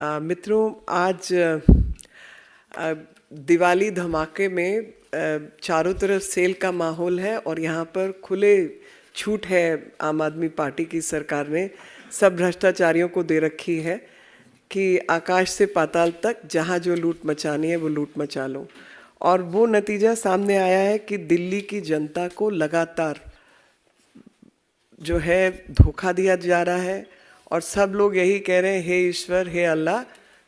मित्रों, आज दिवाली धमाके में चारों तरफ सेल का माहौल है और यहाँ पर खुले छूट है। आम आदमी पार्टी की सरकार ने सब भ्रष्टाचारियों को दे रखी है कि आकाश से पाताल तक जहाँ जो लूट मचानी है वो लूट मचा लो। और वो नतीजा सामने आया है कि दिल्ली की जनता को लगातार जो है धोखा दिया जा रहा है और सब लोग यही कह रहे हैं, हे ईश्वर, हे अल्लाह,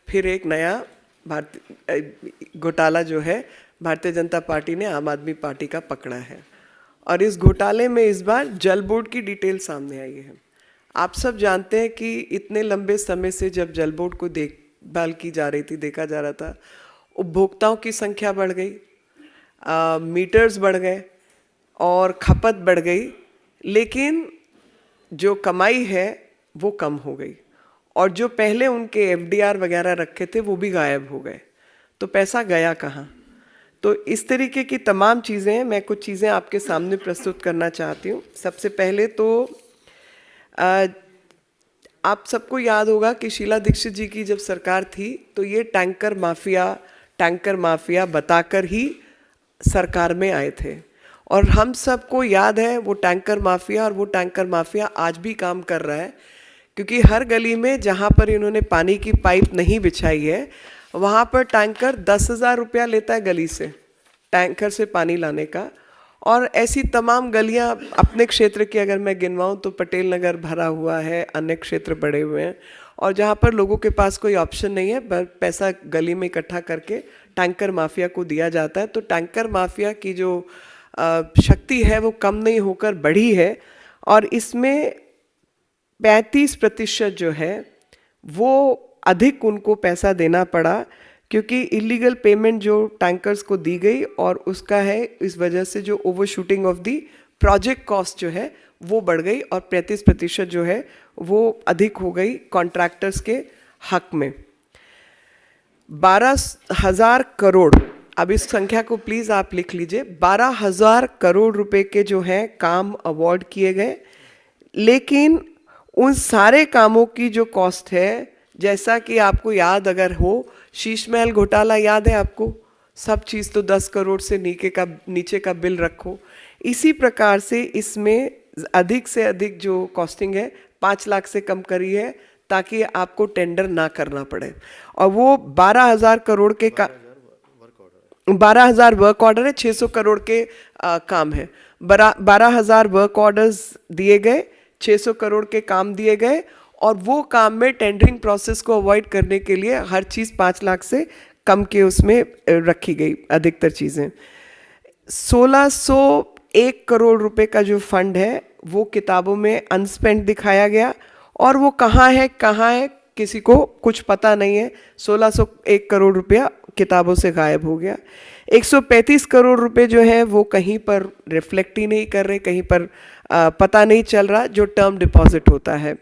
फिर एक नया भारतीय घोटाला जो है भारतीय जनता पार्टी ने आम आदमी पार्टी का पकड़ा है। और इस घोटाले में इस बार जल बोर्ड की डिटेल सामने आई है। आप सब जानते हैं कि इतने लंबे समय से जब जल बोर्ड को देखभाल की जा रही थी, देखा जा रहा था, उपभोक्ताओं की संख्या बढ़ गई, मीटर्स बढ़ गए और खपत बढ़ गई, लेकिन जो कमाई है वो कम हो गई और जो पहले उनके एफडीआर वगैरह रखे थे वो भी गायब हो गए। तो पैसा गया कहाँ? तो इस तरीके की तमाम चीज़ें, मैं कुछ चीज़ें आपके सामने प्रस्तुत करना चाहती हूँ। सबसे पहले तो आप सबको याद होगा कि शीला दीक्षित जी की जब सरकार थी तो ये टैंकर माफिया बताकर ही सरकार में आए थे और हम सबको याद है वो टैंकर माफिया, और वो टैंकर माफिया आज भी काम कर रहा है, क्योंकि हर गली में जहाँ पर इन्होंने पानी की पाइप नहीं बिछाई है वहाँ पर टैंकर 10,000 रुपया लेता है गली से, टैंकर से पानी लाने का। और ऐसी तमाम गलियाँ अपने क्षेत्र की अगर मैं गिनवाऊँ तो पटेल नगर भरा हुआ है, अन्य क्षेत्र बड़े हुए हैं, और जहाँ पर लोगों के पास कोई ऑप्शन नहीं है, पैसा गली में इकट्ठा करके टैंकर माफिया को दिया जाता है। तो टैंकर माफिया की जो शक्ति है वो कम नहीं होकर बढ़ी है और इसमें 35% जो है वो अधिक उनको पैसा देना पड़ा, क्योंकि इलीगल पेमेंट जो टैंकर्स को दी गई और उसका है, इस वजह से जो over shooting of the project cost जो है वो बढ़ गई और 35% जो है वो अधिक हो गई कॉन्ट्रैक्टर्स के हक में। 12,000 करोड़, अब इस संख्या को प्लीज़ आप लिख लीजिए, 12,000 करोड़ रुपए के जो हैं काम अवार्ड किए गए, लेकिन उन सारे कामों की जो कॉस्ट है, जैसा कि आपको याद अगर हो, शीश महल घोटाला याद है आपको, सब चीज़ तो 10 करोड़ से नीचे का बिल रखो। इसी प्रकार से इसमें अधिक से अधिक जो कॉस्टिंग है 5 लाख से कम करी है ताकि आपको टेंडर ना करना पड़े। और वो 12,000 करोड़ के 12,000 वर्क ऑर्डर है, 600 करोड़ के काम है। 12,000 वर्क ऑर्डर्स दिए गए, 600 करोड़ के काम दिए गए और वो काम में टेंडरिंग प्रोसेस को अवॉइड करने के लिए हर चीज़ 5 लाख से कम के उसमें रखी गई अधिकतर चीज़ें। 1,601 करोड़ रुपए का जो फंड है वो किताबों में अनस्पेंड दिखाया गया और वो कहाँ है किसी को कुछ पता नहीं है। 1,601 करोड़ रुपया किताबों से गायब हो गया। 135 करोड़ रुपए जो है वो कहीं पर रिफ्लेक्ट ही नहीं कर रहे, कहीं पर पता नहीं चल रहा, जो टर्म डिपॉजिट होता है।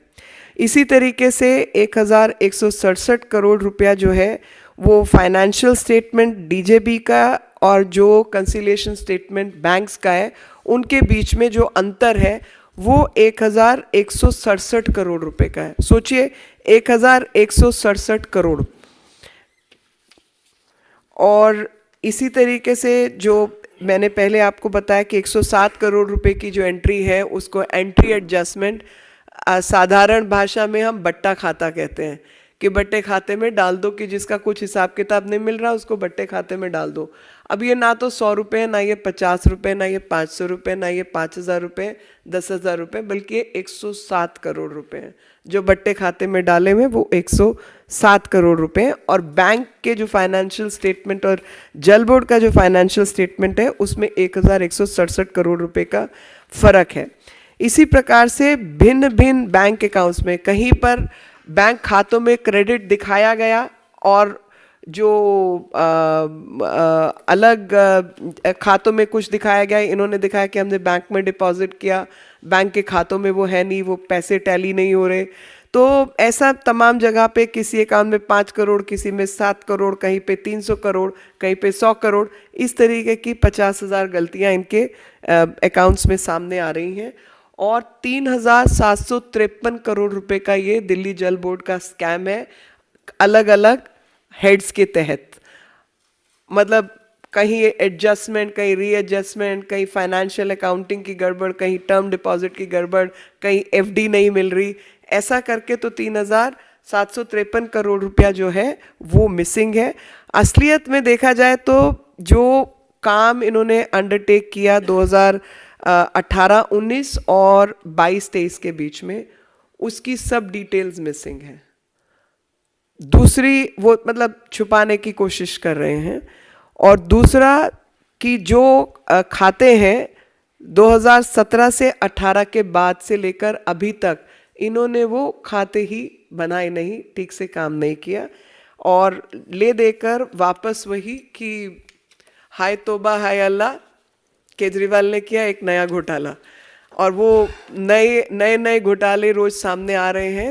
इसी तरीके से 1,167 करोड़ रुपया जो है वो फाइनेंशियल स्टेटमेंट डीजेबी का और जो कंसिलिएशन स्टेटमेंट बैंक्स का है उनके बीच में जो अंतर है वो 1,167 करोड़ रुपए का है। सोचिए, 1,167 करोड़। और इसी तरीके से जो मैंने पहले आपको बताया कि 107 करोड़ रुपए की जो एंट्री है उसको एंट्री एडजस्टमेंट, साधारण भाषा में हम बट्टा खाता कहते हैं, कि बट्टे खाते में डाल दो, कि जिसका कुछ हिसाब किताब नहीं मिल रहा उसको बट्टे खाते में डाल दो। अब ये ना तो 100 रुपये, ना ये 50 रुपये, ना ये 500 रुपये, ना ये 5,000 रुपये, 10,000 रुपये, बल्कि ये 107 करोड़ रुपये हैं जो बट्टे खाते में डाले हुए, वो 107 करोड़ रुपये हैं। और बैंक के जो फाइनेंशियल स्टेटमेंट और जल बोर्ड का जो फाइनेंशियल स्टेटमेंट है उसमें 1,167 करोड़ रुपये का फ़र्क है। इसी प्रकार से भिन्न भिन्न बैंक अकाउंट्स में कहीं पर बैंक खातों में क्रेडिट दिखाया गया और जो अलग खातों में कुछ दिखाया गया, इन्होंने दिखाया कि हमने बैंक में डिपॉजिट किया, बैंक के खातों में वो है नहीं, वो पैसे टैली नहीं हो रहे। तो ऐसा तमाम जगह पे किसी अकाउंट में 5 करोड़, किसी में 7 करोड़, कहीं पे 300 करोड़, कहीं पे 100 करोड़, इस तरीके की 50,000 गलतियाँ इनके अकाउंट्स में सामने आ रही हैं। और 3,753 करोड़ रुपए का ये दिल्ली जल बोर्ड का स्कैम है। अलग अलग हेड्स के तहत, मतलब कहीं एडजस्टमेंट, कहीं रीएडजस्टमेंट, कहीं फाइनेंशियल अकाउंटिंग की गड़बड़, कहीं टर्म डिपॉजिट की गड़बड़, कहीं एफडी नहीं मिल रही, ऐसा करके तो 3,753 करोड़ रुपया जो है वो मिसिंग है। असलियत में देखा जाए तो जो काम इन्होंने अंडरटेक किया 2018-19 और 22-23 के बीच में, उसकी सब डिटेल्स मिसिंग है। दूसरी वो मतलब छुपाने की कोशिश कर रहे हैं। और दूसरा कि जो खाते हैं 2017 से 18 के बाद से लेकर अभी तक इन्होंने वो खाते ही बनाए नहीं, ठीक से काम नहीं किया, और ले देकर वापस वही कि हाय तौबा हाय अल्लाह, केजरीवाल ने किया एक नया घोटाला, और वो नए नए नए घोटाले रोज सामने आ रहे हैं।